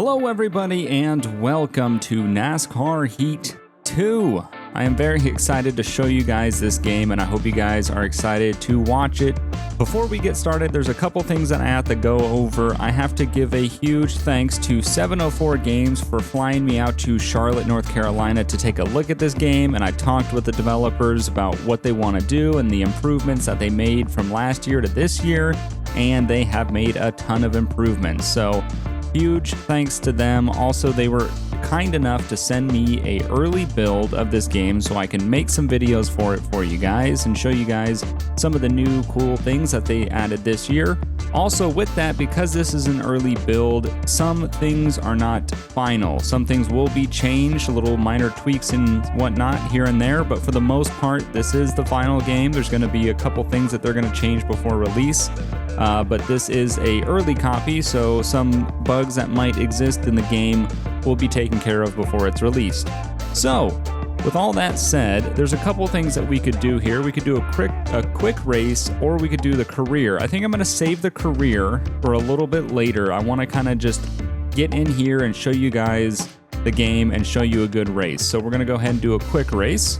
Hello everybody and welcome to NASCAR Heat 2. I am very excited to show you guys this game and I hope you guys are excited to watch it. Before we get started, there's a couple things that I have to go over. I have to give a huge thanks to 704 Games for flying me out to Charlotte, North Carolina to take a look at this game, and I talked with the developers about what they want to do and the improvements that they made from last year to this year, and they have made a ton of improvements. So huge thanks to them. Also, they were kind enough to send me a early build of this game so I can make some videos for it for you guys and show you guys some of the new cool things that they added this year. Also with that, because this is an early build, some things are not final. Some things will be changed, little minor tweaks and whatnot here and there, but for the most part, this is the final game. There's going to be a couple things that they're going to change before release. But this is a early copy, so some bugs that might exist in the game will be taken care of before it's released. So, with all that said, there's a couple things that we could do here. We could do a quick race, or we could do the career. I think I'm going to save the career for a little bit later. I want to kind of just get in here and show you guys the game and show you a good race. So we're going to go ahead and do a quick race.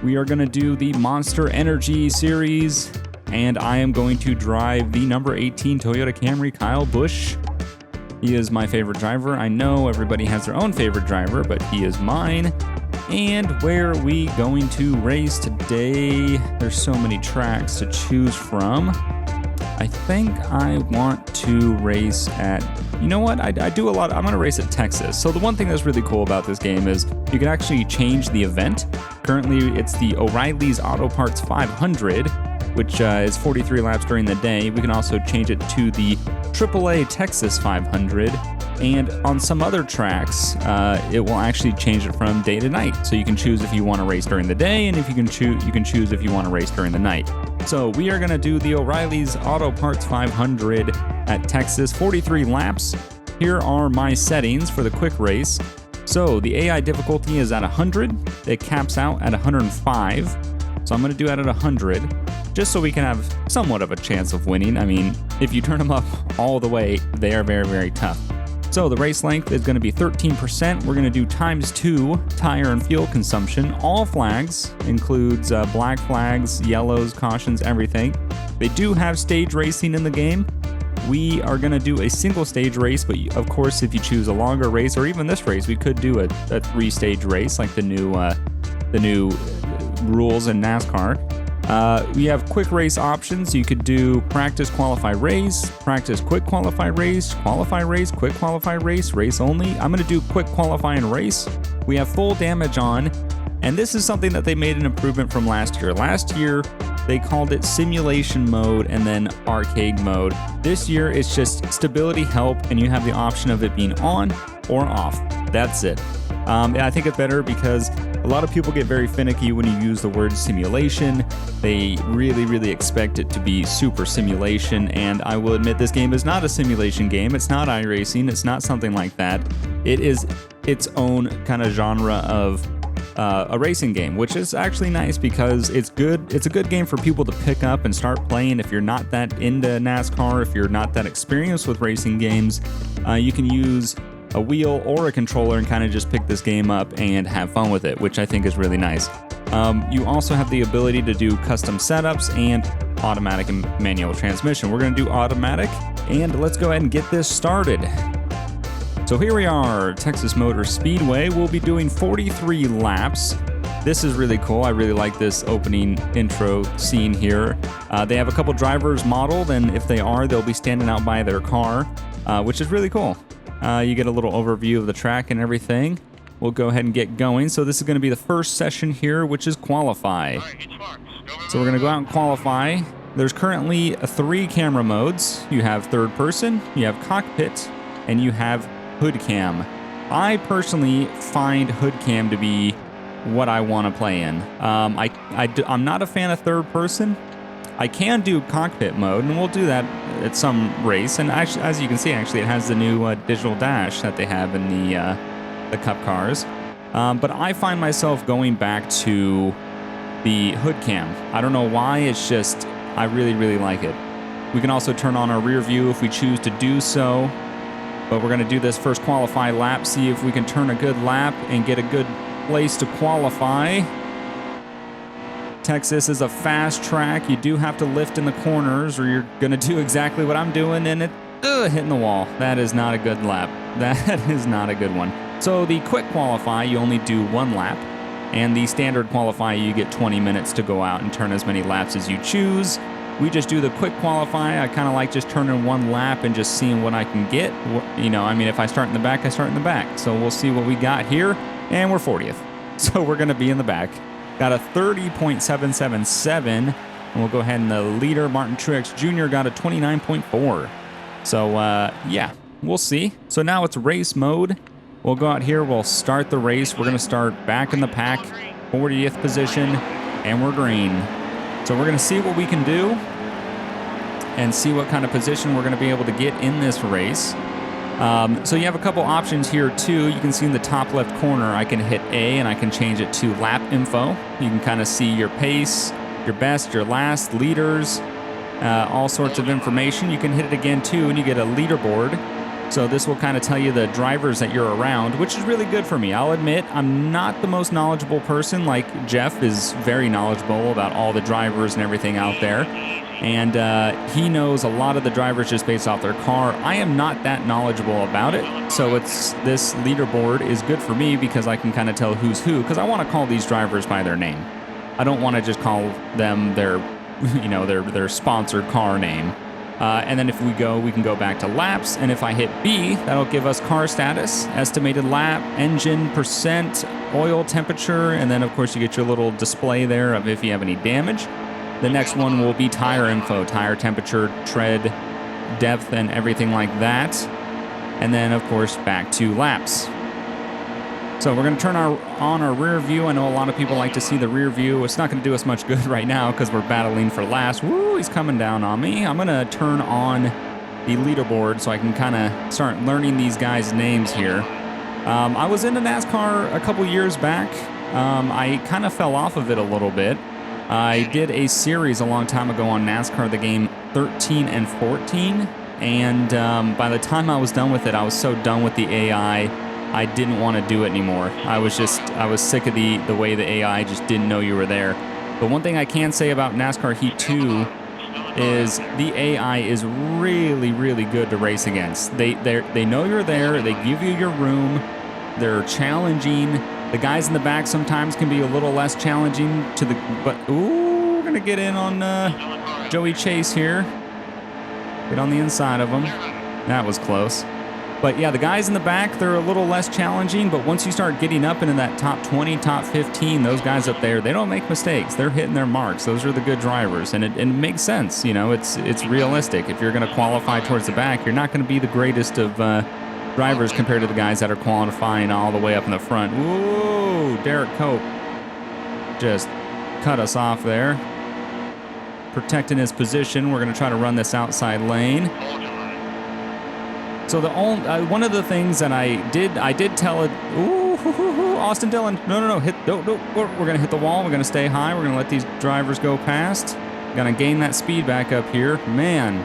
We are going to do the Monster Energy Series, and I am going to drive the number 18 Toyota Camry Kyle Busch. He is my favorite driver. I know everybody has their own favorite driver, but he is mine. And where are we going to race today? There's so many tracks to choose from. I think I want to race at, you know what? I do a lot. I'm going to race at Texas. So the one thing that's really cool about this game is you can actually change the event. Currently, it's the O'Reilly's Auto Parts 500, which is 43 laps during the day. We can also change it to the AAA Texas 500, and on some other tracks, it will actually change it from day to night. So you can choose if you want to race during the day, and if you can choose if you want to race during the night. So we are going to do the O'Reilly's Auto Parts 500 at Texas, 43 laps. Here are my settings for the quick race. So the AI difficulty is at 100. It caps out at 105. So I'm going to do it at 100. Just so we can have somewhat of a chance of winning. I mean, if you turn them up all the way, they are very, very tough. So the race length is going to be 13%. We're going to do ×2 tire and fuel consumption. All flags includes black flags, yellows, cautions, everything. They do have stage racing in the game. We are going to do a single stage race, but of course, if you choose a longer race or even this race, we could do a 3-stage race like the new rules in NASCAR. We have quick race options. You could do practice, qualify, race, practice, quick qualify, race, quick qualify, race only. I'm going to do quick qualify and race. We have full damage on, and this is something that they made an improvement from last year. Last year, they called it simulation mode and then arcade mode. This year, it's just stability help, and you have the option of it being on or off. That's it. I think it's better because a lot of people get very finicky when you use the word simulation. They really, really expect it to be super simulation, and I will admit this game is not a simulation game. It's not iRacing. It's not something like that. It is its own kind of genre of a racing game, which is actually nice because it's good. It's a good game for people to pick up and start playing if you're not that into NASCAR, if you're not that experienced with racing games. You can use a wheel or a controller and kind of just pick this game up and have fun with it, which I think is really nice. You also have the ability to do custom setups and automatic and manual transmission. We're going to do automatic, and let's go ahead and get this started. So here we are, Texas Motor Speedway. We'll be doing 43 laps. This is really cool. I really like this opening intro scene here. They have a couple drivers modeled, and if they are, they'll be standing out by their car, which is really cool. You get a little overview of the track and everything. We'll go ahead and get going. So this is going to be the first session here, which is qualify. So we're going to go out and qualify. There's currently 3 camera modes. You have third person, you have cockpit, and you have hood cam. I personally find hood cam to be what I want to play in. I'm not a fan of third person. I can do cockpit mode, and we'll do that at some race. And actually, as you can see, actually, it has the new digital dash that they have in the Cup cars. But I find myself going back to the hood cam. I don't know why. It's just I really, really like it. We can also turn on our rear view if we choose to do so. But we're going to do this first qualify lap, see if we can turn a good lap and get a good place to qualify. Texas is a fast track. You do have to lift in the corners or you're going to do exactly what I'm doing and hitting the wall. That is not a good lap. That is not a good one. So the quick qualify, you only do 1 lap. And the standard qualify, you get 20 minutes to go out and turn as many laps as you choose. We just do the quick qualify. I kind of like just turning 1 lap and just seeing what I can get. You know, I mean, if I start in the back, I start in the back. So we'll see what we got here. And we're 40th. So we're going to be in the back. Got a 30.777. And we'll go ahead and the leader, Martin Truex Jr., got a 29.4. So, yeah, we'll see. So now it's race mode. We'll go out here. We'll start the race. We're going to start back in the pack, 40th position, and we're green. So we're going to see what we can do and see what kind of position we're going to be able to get in this race. So you have a couple options here too. You can see in the top left corner, I can hit A and I can change it to lap info. You can kind of see your pace, your best, your last, leaders, all sorts of information. You can hit it again too and you get a leaderboard. So this will kind of tell you the drivers that you're around, which is really good for me. I'll admit I'm not the most knowledgeable person. Like Jeff is very knowledgeable about all the drivers and everything out there. And he knows a lot of the drivers just based off their car. I am not that knowledgeable about it. So this leaderboard is good for me because I can kind of tell who's who, because I want to call these drivers by their name. I don't want to just call them their, you know, their sponsored car name. And then if we can go back to laps. And if I hit B, that'll give us car status, estimated lap, engine percent, oil temperature, and then of course you get your little display there of if you have any damage. The next one will be tire info, tire temperature, tread, depth, and everything like that. And then of course back to laps. So we're going to turn on our rear view. I know a lot of people like to see the rear view. It's not going to do us much good right now because we're battling for last. Woo, he's coming down on me. I'm going to turn on the leaderboard so I can kind of start learning these guys' names here. I was into NASCAR a couple years back. I kind of fell off of it a little bit. I did a series a long time ago on NASCAR, the game 13 and 14. And by the time I was done with it, I was so done with the AI. I didn't want to do it anymore. I was sick of the way the AI just didn't know you were there. But one thing I can say about NASCAR Heat 2 is the AI is really, really good to race against. They know you're there. They give you your room. They're challenging. The guys in the back sometimes can be a little less challenging but ooh, we're gonna get in on Joey Chase here. Get on the inside of him. That was close. But yeah, the guys in the back, they're a little less challenging, but once you start getting up into that top 20, top 15, those guys up there, they don't make mistakes. They're hitting their marks. Those are the good drivers, and it makes sense. You know, it's realistic. If you're going to qualify towards the back, you're not going to be the greatest of drivers compared to the guys that are qualifying all the way up in the front. Whoa, Derek Cope just cut us off there. Protecting his position. We're going to try to run this outside lane. So one of the things that I did tell it. Ooh, Austin Dillon, no, we're gonna hit the wall. We're gonna stay high. We're gonna let these drivers go past. Gonna gain that speed back up here. Man,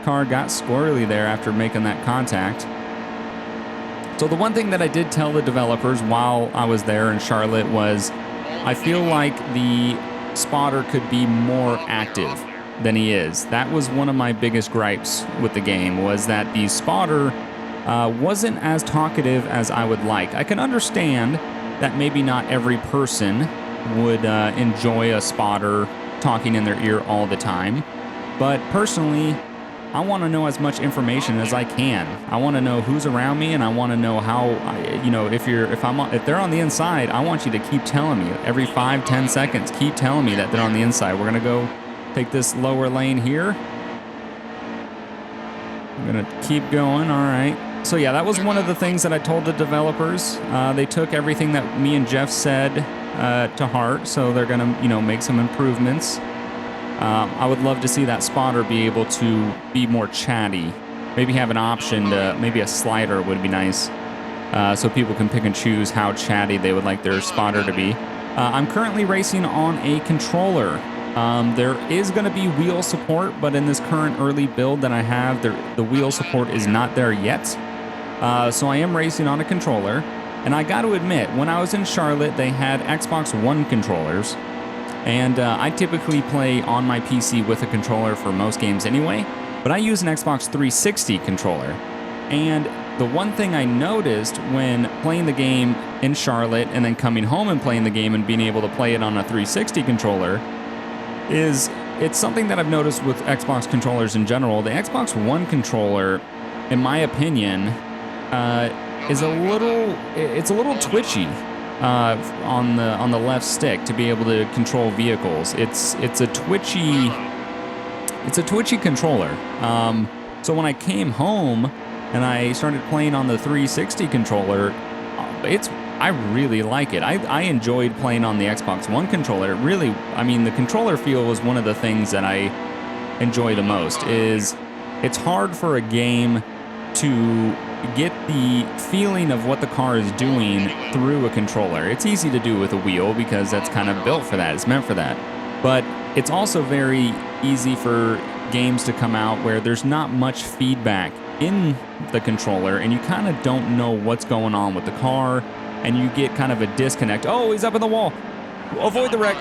car got squirrely there after making that contact. So the one thing that I did tell the developers while I was there in Charlotte was, I feel like the spotter could be more active than he is. That was one of my biggest gripes with the game, was that the spotter wasn't as talkative as I would like. I can understand that maybe not every person would enjoy a spotter talking in their ear all the time, but personally, I want to know as much information as I can. I want to know who's around me, and I want to know how, if they're on the inside, I want you to keep telling me every 5-10 seconds. Keep telling me that they're on the inside. We're gonna go take this lower lane here. I'm gonna keep going. All right. So yeah, that was one of the things that I told the developers. They took everything that me and Jeff said to heart, so they're gonna, make some improvements. I would love to see that spotter be able to be more chatty. Maybe have an option to, maybe a slider would be nice, so people can pick and choose how chatty they would like their spotter to be. I'm currently racing on a controller. There is going to be wheel support, but in this current early build that I have, the wheel support is not there yet. So I am racing on a controller. And I got to admit, when I was in Charlotte, they had Xbox One controllers. And I typically play on my PC with a controller for most games anyway. But I use an Xbox 360 controller. And the one thing I noticed when playing the game in Charlotte and then coming home and playing the game and being able to play it on a 360 controller is it's something that I've noticed with Xbox controllers in general. The Xbox One controller, in my opinion, is a little twitchy on the left stick to be able to control vehicles. It's a twitchy controller. So when I came home and I started playing on the 360 controller, I really like it. I enjoyed playing on the Xbox One controller. The controller feel was one of the things that I enjoy the most. It's hard for a game to get the feeling of what the car is doing through a controller. It's easy to do with a wheel because that's kind of built for that. It's meant for that. But it's also very easy for games to come out where there's not much feedback in the controller and you kind of don't know what's going on with the car and you get kind of a disconnect. Oh, he's up in the wall. Avoid the wreck.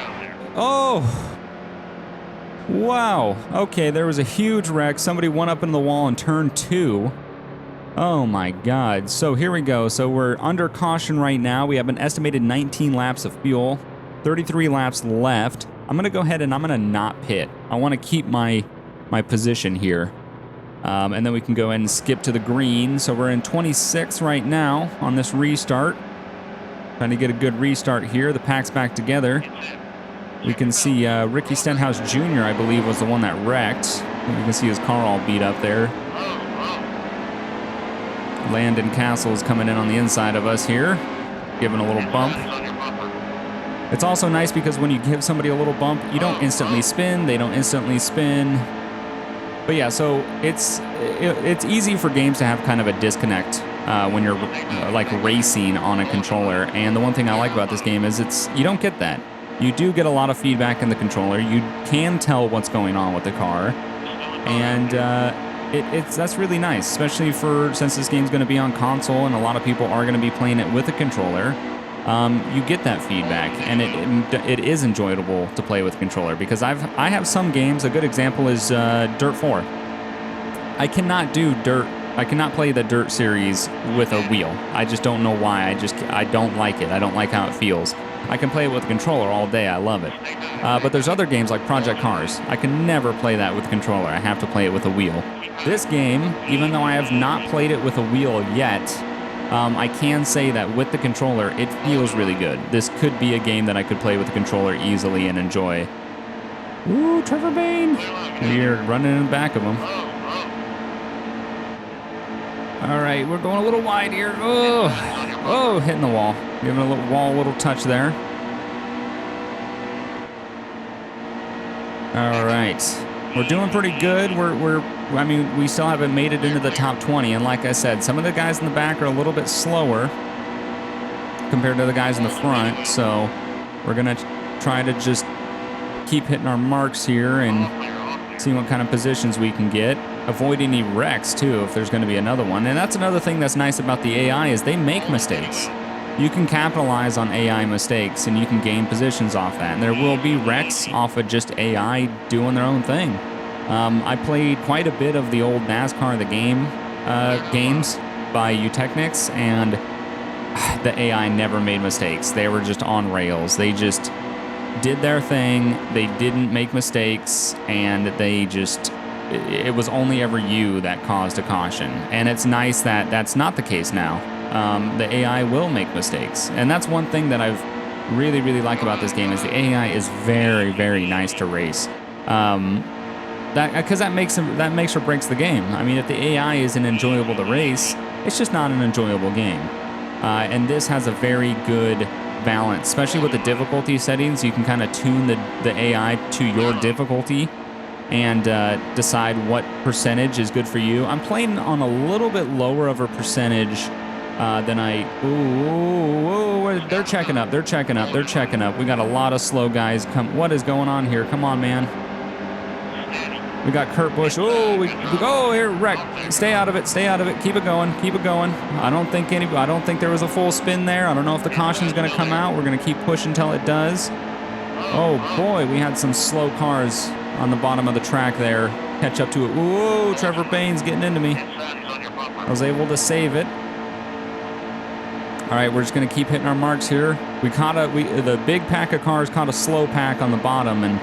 Oh. Wow. Okay, there was a huge wreck. Somebody went up in the wall in turn 2. Oh my God. So here we go. So we're under caution right now. We have an estimated 19 laps of fuel, 33 laps left. I'm gonna go ahead and I'm gonna not pit. I wanna keep my position here. And then we can go ahead and skip to the green. So we're in 26 right now on this restart. Trying to get a good restart here. The pack's back together. We can see Ricky Stenhouse Jr., I believe, was the one that wrecked. You can see his car all beat up there. Landon Castle's coming in on the inside of us here, giving a little bump. It's also nice because when you give somebody a little bump, you don't instantly spin, they don't instantly spin. But yeah, so it's easy for games to have kind of a disconnect when you're like racing on a controller. And the one thing I like about this game is you don't get that. You do get a lot of feedback in the controller. You can tell what's going on with the car. And that's really nice, especially since this game's going to be on console and a lot of people are going to be playing it with a controller. You get that feedback, and it is enjoyable to play with a controller because I have some games. A good example is Dirt 4. I cannot play the Dirt series with a wheel. I just don't know why. I don't like it. I don't like how it feels. I can play it with a controller all day. I love it. But there's other games like Project Cars. I can never play that with a controller. I have to play it with a wheel. This game, even though I have not played it with a wheel yet, I can say that with the controller, it feels really good. This could be a game that I could play with the controller easily and enjoy. Ooh, Trevor Bayne! We're running in the back of him. All right, we're going a little wide here. Oh, hitting the wall. Giving a little touch there. All right. We're doing pretty good. We still haven't made it into the top 20. And like I said, some of the guys in the back are a little bit slower compared to the guys in the front. So we're going to try to just keep hitting our marks here and see what kind of positions we can get. Avoid any wrecks, too, if there's going to be another one. And that's another thing that's nice about the AI is they make mistakes. You can capitalize on AI mistakes and you can gain positions off that. And there will be wrecks off of just AI doing their own thing. I played quite a bit of the old NASCAR games by Eutechnics, and the AI never made mistakes. They were just on rails. They just did their thing. They didn't make mistakes, and it was only ever you that caused a caution. And it's nice that that's not the case now. The AI will make mistakes. And that's one thing that I've really, really like about this game is the AI is very, very nice to race. Because that makes or breaks the game. I mean, if the AI isn't enjoyable to race, it's just not an enjoyable game. And this has a very good balance, especially with the difficulty settings. You can kind of tune the AI to your difficulty and decide what percentage is good for you. I'm playing on a little bit lower of a percentage than they're checking up. We got a lot of slow guys. What is going on here? Come on, man. We got Kurt Busch. Oh, we go here, wreck. Stay out of it. Stay out of it. Keep it going. Keep it going. I don't think there was a full spin there. I don't know if the caution's going to come out. We're going to keep pushing until it does. Oh boy, we had some slow cars on the bottom of the track there. Catch up to it. Whoa, Trevor Bayne's getting into me. I was able to save it. All right, we're just going to keep hitting our marks here. The big pack of cars caught a slow pack on the bottom, and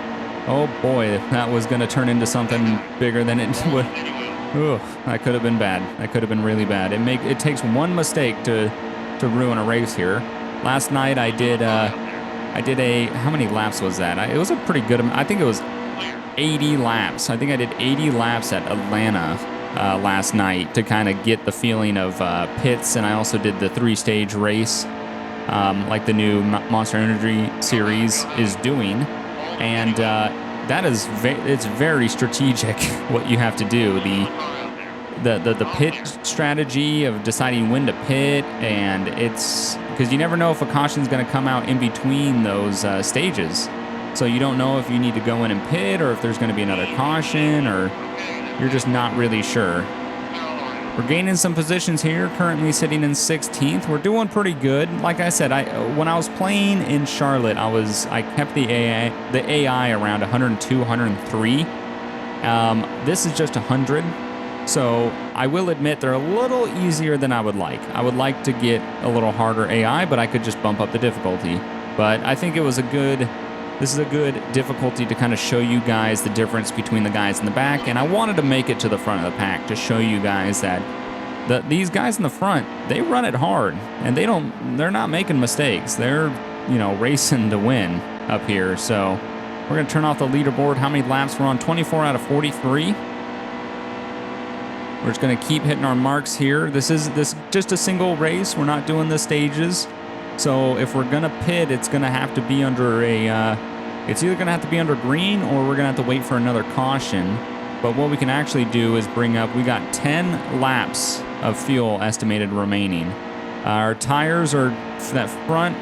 oh boy, that was going to turn into something bigger than it would. Ugh, that could have been bad. That could have been really bad. It takes one mistake to ruin a race here. Last night I did how many laps was that? It was a pretty good. I think it was 80 laps. I think I did 80 laps at Atlanta last night to kind of get the feeling of pits, and I also did the 3-stage race, like the new Monster Energy series is doing. And it's very strategic what you have to do. The pit strategy of deciding when to pit, and it's because you never know if a caution is going to come out in between those stages. So you don't know if you need to go in and pit, or if there's going to be another caution, or you're just not really sure. We're gaining some positions here, currently sitting in 16th. We're doing pretty good. Like I said, when I was playing in Charlotte, I kept the AI around 102, 103. This is just 100. So I will admit they're a little easier than I would like. I would like to get a little harder AI, but I could just bump up the difficulty. But I think this is a good difficulty to kind of show you guys the difference between the guys in the back, and I wanted to make it to the front of the pack to show you guys that these guys in the front, they run it hard, and they're not making mistakes. They're, racing to win up here. So we're going to turn off the leaderboard. How many laps we're on? 24 out of 43. We're just going to keep hitting our marks here. This is just a single race. We're not doing the stages. So if we're going to pit, it's going to have to be under it's either going to have to be under green, or we're going to have to wait for another caution. But what we can actually do is we got 10 laps of fuel estimated remaining. Our tires are, that front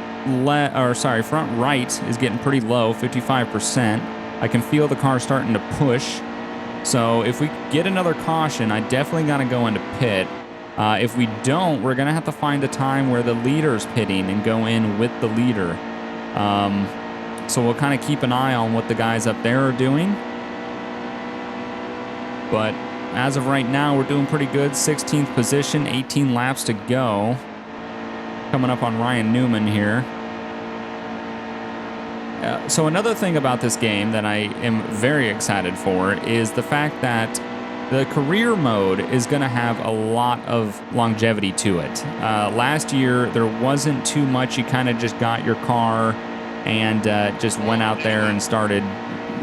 right is getting pretty low, 55%. I can feel the car starting to push. So if we get another caution, I definitely got to go into pit. If we don't, we're going to have to find a time where the leader's pitting and go in with the leader. So we'll kind of keep an eye on what the guys up there are doing. But as of right now, we're doing pretty good. 16th position, 18 laps to go. Coming up on Ryan Newman here. So another thing about this game that I am very excited for is the fact that the career mode is going to have a lot of longevity to it. Last year, there wasn't too much. You kind of just got your car and just went out there and started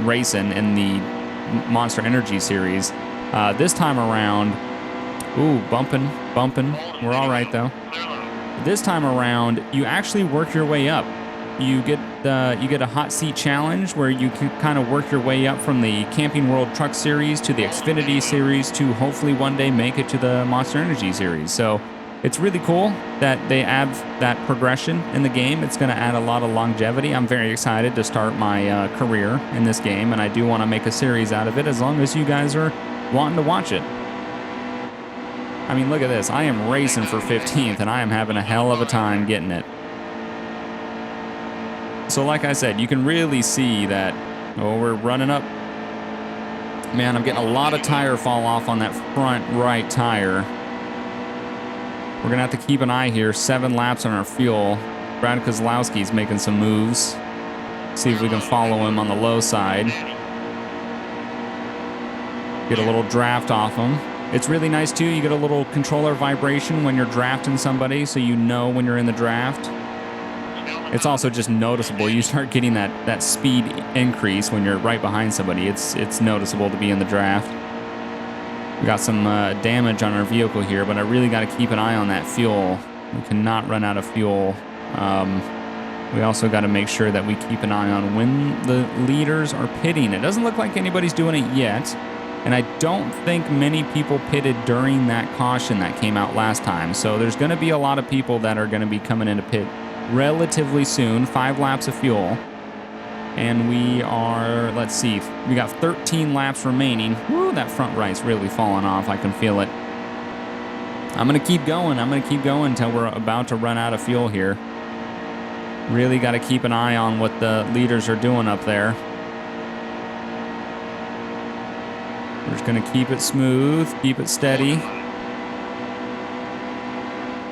racing in the Monster Energy series. This time around, bumping. We're all right, though. This time around, you actually work your way up. You get a hot seat challenge where you can kind of work your way up from the Camping World Truck Series to the Xfinity Series to hopefully one day make it to the Monster Energy Series. So it's really cool that they add that progression in the game. It's going to add a lot of longevity. I'm very excited to start my career in this game, and I do want to make a series out of it as long as you guys are wanting to watch it. I mean, look at this. I am racing for 15th, and I am having a hell of a time getting it. So like I said, you can really see that, we're running up. Man, I'm getting a lot of tire fall off on that front right tire. We're going to have to keep an eye here. 7 laps on our fuel. Brad Kozlowski's making some moves. See if we can follow him on the low side. Get a little draft off him. It's really nice, too. You get a little controller vibration when you're drafting somebody, so you know when you're in the draft. It's also just noticeable. You start getting that speed increase when you're right behind somebody. It's noticeable to be in the draft. We got some damage on our vehicle here, but I really got to keep an eye on that fuel. We cannot run out of fuel. We also got to make sure that we keep an eye on when the leaders are pitting. It doesn't look like anybody's doing it yet, and I don't think many people pitted during that caution that came out last time. So there's going to be a lot of people that are going to be coming into pit relatively soon. 5 laps of fuel. And we are, let's see, we got 13 laps remaining. Woo, that front right's really falling off. I can feel it. I'm going to keep going. I'm going to keep going until we're about to run out of fuel here. Really got to keep an eye on what the leaders are doing up there. We're just going to keep it smooth, keep it steady.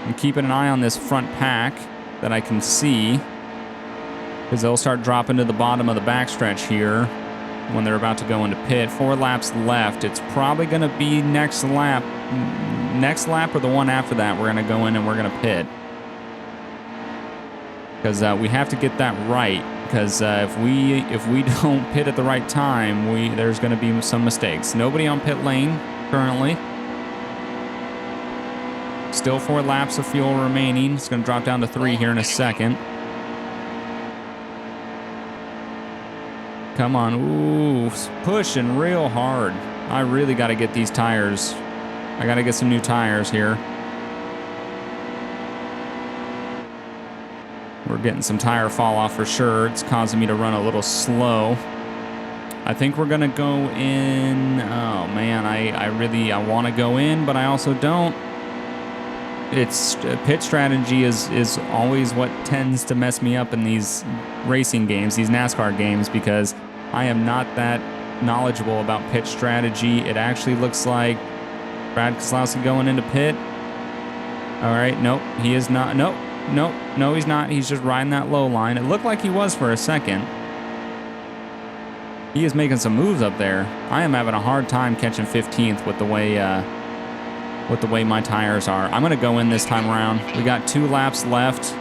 I'm keeping an eye on this front pack that I can see, because they'll start dropping to the bottom of the backstretch here when they're about to go into pit. 4 laps left. It's probably going to be next lap or the one after that. We're going to go in and we're going to pit, because we have to get that right. Because if we don't pit at the right time, there's going to be some mistakes. Nobody on pit lane currently. Still 4 laps of fuel remaining. It's going to drop down to 3 here in a second. Come on. Ooh, pushing real hard. I really got to get these tires. I got to get some new tires here. We're getting some tire fall off for sure. It's causing me to run a little slow. I think we're going to go in. Oh, man. I want to go in, but I also don't. It's pit strategy is always what tends to mess me up in these racing games, these NASCAR games, because I am not that knowledgeable about pit strategy. It actually looks like Brad Keselowski going into pit. All right, nope, he is not. No, he's not. He's just riding that low line. It looked like he was for a second. He is making some moves up there. I am having a hard time catching 15th with the way my tires are. I'm gonna go in this time around. We got 2 laps left.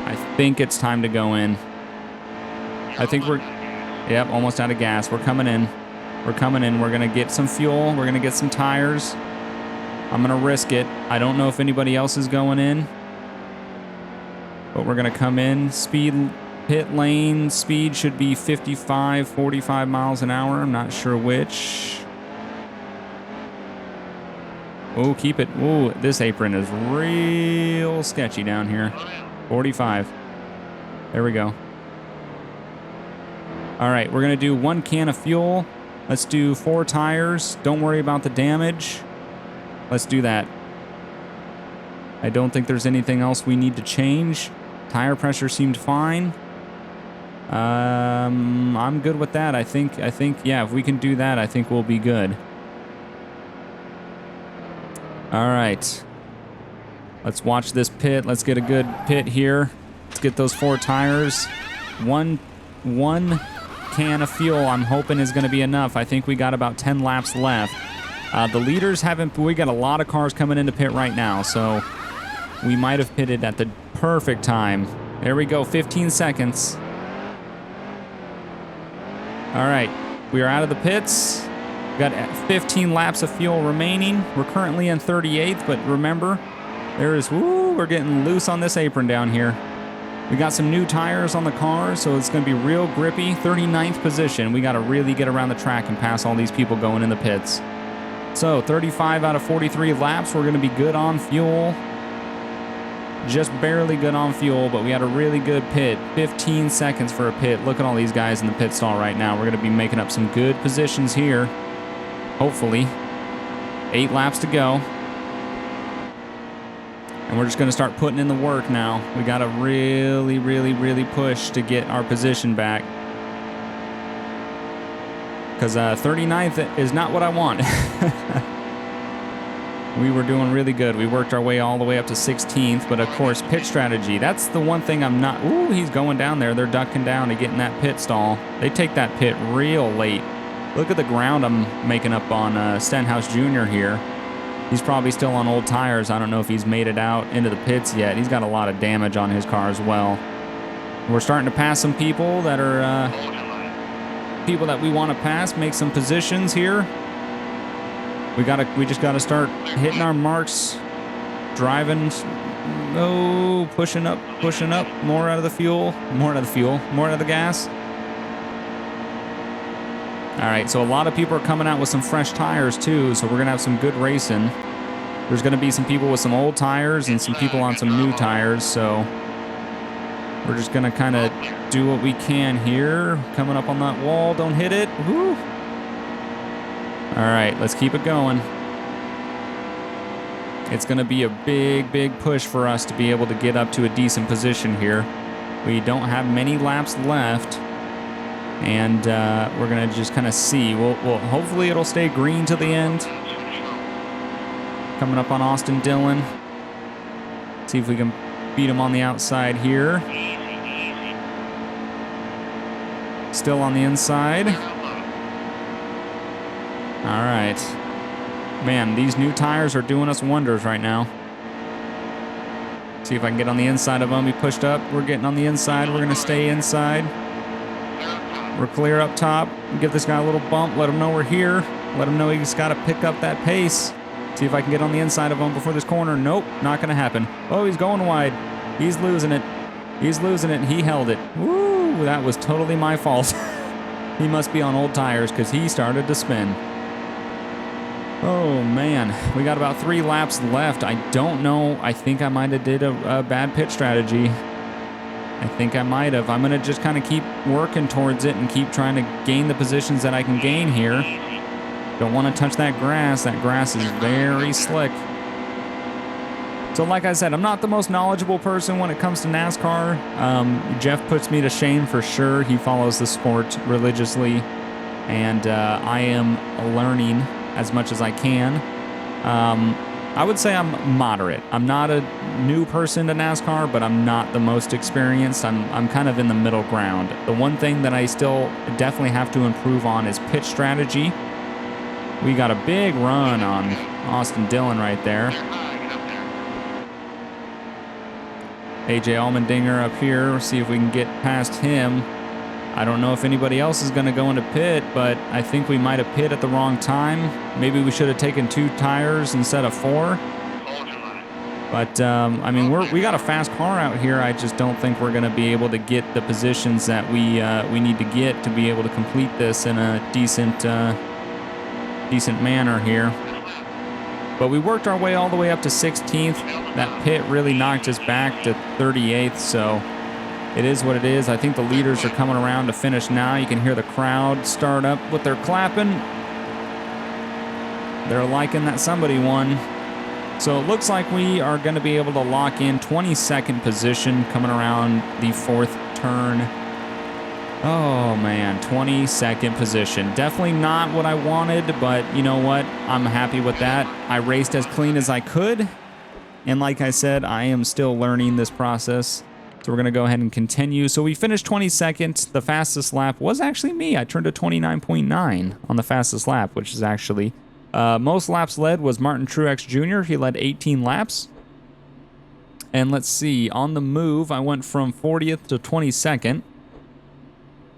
I think it's time to go in. I think yep, almost out of gas. We're coming in. We're coming in. We're gonna get some fuel. We're gonna get some tires. I'm gonna risk it. I don't know if anybody else is going in, but we're gonna come in. Pit lane speed should be 55, 45 miles an hour. I'm not sure which. Oh, keep it. Oh, this apron is real sketchy down here. 45. There we go. All right, we're going to do 1 can of fuel. Let's do 4 tires. Don't worry about the damage. Let's do that. I don't think there's anything else we need to change. Tire pressure seemed fine. I'm good with that. I think, yeah, if we can do that, I think we'll be good. All right, let's watch this pit. Let's get a good pit here. Let's get those 4 tires. One can of fuel, I'm hoping, is going to be enough. I think we got about 10 laps left. The leaders haven't. We got a lot of cars coming into pit right now, so we might have pitted at the perfect time. There we go, 15 seconds. All right, we are out of the pits. We got 15 laps of fuel remaining. We're currently in 38th, but remember, we're getting loose on this apron down here. We got some new tires on the car, so it's going to be real grippy. 39th position. We got to really get around the track and pass all these people going in the pits. So 35 out of 43 laps, we're going to be good on fuel. Just barely good on fuel, but we had a really good pit. 15 seconds for a pit. Look at all these guys in the pit stall right now. We're going to be making up some good positions here. Hopefully. 8 laps to go. And we're just going to start putting in the work now. We got to really, really, really push to get our position back. Because 39th is not what I want. We were doing really good. We worked our way all the way up to 16th. But, of course, pit strategy. That's the one thing I'm not... Ooh, he's going down there. They're ducking down to get in that pit stall. They take that pit real late. Look at the ground I'm making up on Stenhouse Jr. here. He's probably still on old tires. I don't know if he's made it out into the pits yet. He's got a lot of damage on his car as well. We're starting to pass some people that are people that we want to pass, make some positions here. We just gotta start hitting our marks, driving. Oh, pushing up, more out of the fuel, more out of the gas. All right, so a lot of people are coming out with some fresh tires too, so we're gonna have some good racing. There's gonna be some people with some old tires and some people on some new tires, so We're just gonna kind of do what we can here. Coming up on that wall, don't hit it. Woo. All right, let's keep it going. It's gonna be a big push for us to be able to get up to a decent position here. We don't have many laps left, and we're gonna just kind of see. Well, hopefully it'll stay green to the end. Coming up on Austin Dillon. See if we can beat him on the outside here. Still on the inside. All right. Man, these new tires are doing us wonders right now. See if I can get on the inside of him. He pushed up. We're getting on the inside. We're going to stay inside. We're clear up top. Give this guy a little bump. Let him know we're here. Let him know he's got to pick up that pace. See if I can get on the inside of him before this corner. Nope, not going to happen. Oh, he's going wide. He's losing it. He's losing it. He held it. Woo, that was totally my fault. He must be on old tires because he started to spin. Oh, man. We got about 3 laps left. I don't know. I think I might have did a bad pit strategy. I think I might have. I'm going to just kind of keep working towards it and keep trying to gain the positions that I can gain here. Don't want to touch that grass. That grass is very slick. So like I said, I'm not the most knowledgeable person when it comes to NASCAR. Jeff puts me to shame for sure. He follows the sport religiously, and I am learning as much as I can. I would say I'm moderate. I'm not a new person to NASCAR, but I'm not the most experienced. I'm kind of in the middle ground. The one thing that I still definitely have to improve on is pit strategy. We got a big run on Austin Dillon right there. AJ Allmendinger up here. See if we can get past him. I don't know if anybody else is going to go into pit, but I think we might have pit at the wrong time. Maybe we should have taken 2 tires instead of 4. But, I mean, we got a fast car out here. I just don't think we're going to be able to get the positions that we need to get to be able to complete this in a decent manner here. But we worked our way all the way up to 16th. That pit really knocked us back to 38th, so it is what it is. I think the leaders are coming around to finish now. You can hear the crowd start up with their clapping. They're liking that somebody won. So it looks like we are going to be able to lock in 22nd position coming around the 4th turn. Oh man, 22nd position. Definitely not what I wanted, but you know what? I'm happy with that. I raced as clean as I could. And like I said, I am still learning this process. So we're going to go ahead and continue. So we finished 22nd. The fastest lap was actually me. I turned a 29.9 on the fastest lap, which is actually most laps led was Martin Truex Jr. He led 18 laps. And let's see, on the move, I went from 40th to 22nd.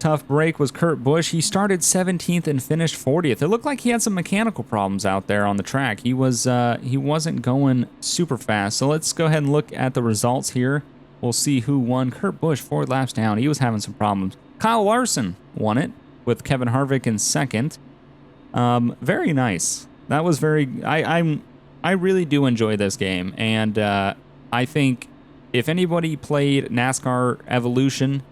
Tough break was Kurt Busch. He started 17th and finished 40th. It looked like he had some mechanical problems out there on the track. He wasn't going super fast. So let's go ahead and look at the results here. We'll see who won. Kurt Busch, 4 laps down. He was having some problems. Kyle Larson won it with Kevin Harvick in 2nd. Very nice. That was very... I really do enjoy this game, and I think if anybody played NASCAR Evolution,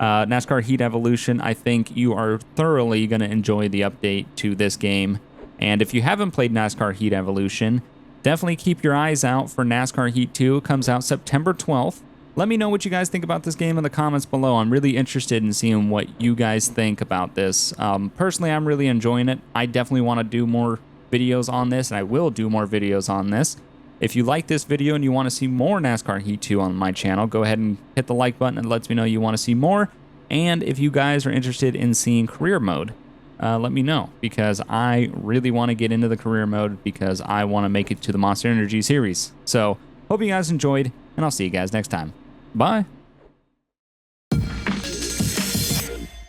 NASCAR Heat Evolution, I think you are thoroughly going to enjoy the update to this game. And if you haven't played NASCAR Heat Evolution, definitely keep your eyes out for NASCAR Heat 2. It comes out September 12th. Let me know what you guys think about this game in the comments below. I'm really interested in seeing what you guys think about this. Personally, I'm really enjoying it. I definitely want to do more videos on this, and I will do more videos on this. If you like this video and you want to see more NASCAR Heat 2 on my channel, go ahead and hit the like button. It lets me know you want to see more. And if you guys are interested in seeing career mode, let me know, because I really want to get into the career mode because I want to make it to the Monster Energy series. So hope you guys enjoyed, and I'll see you guys next time. Bye.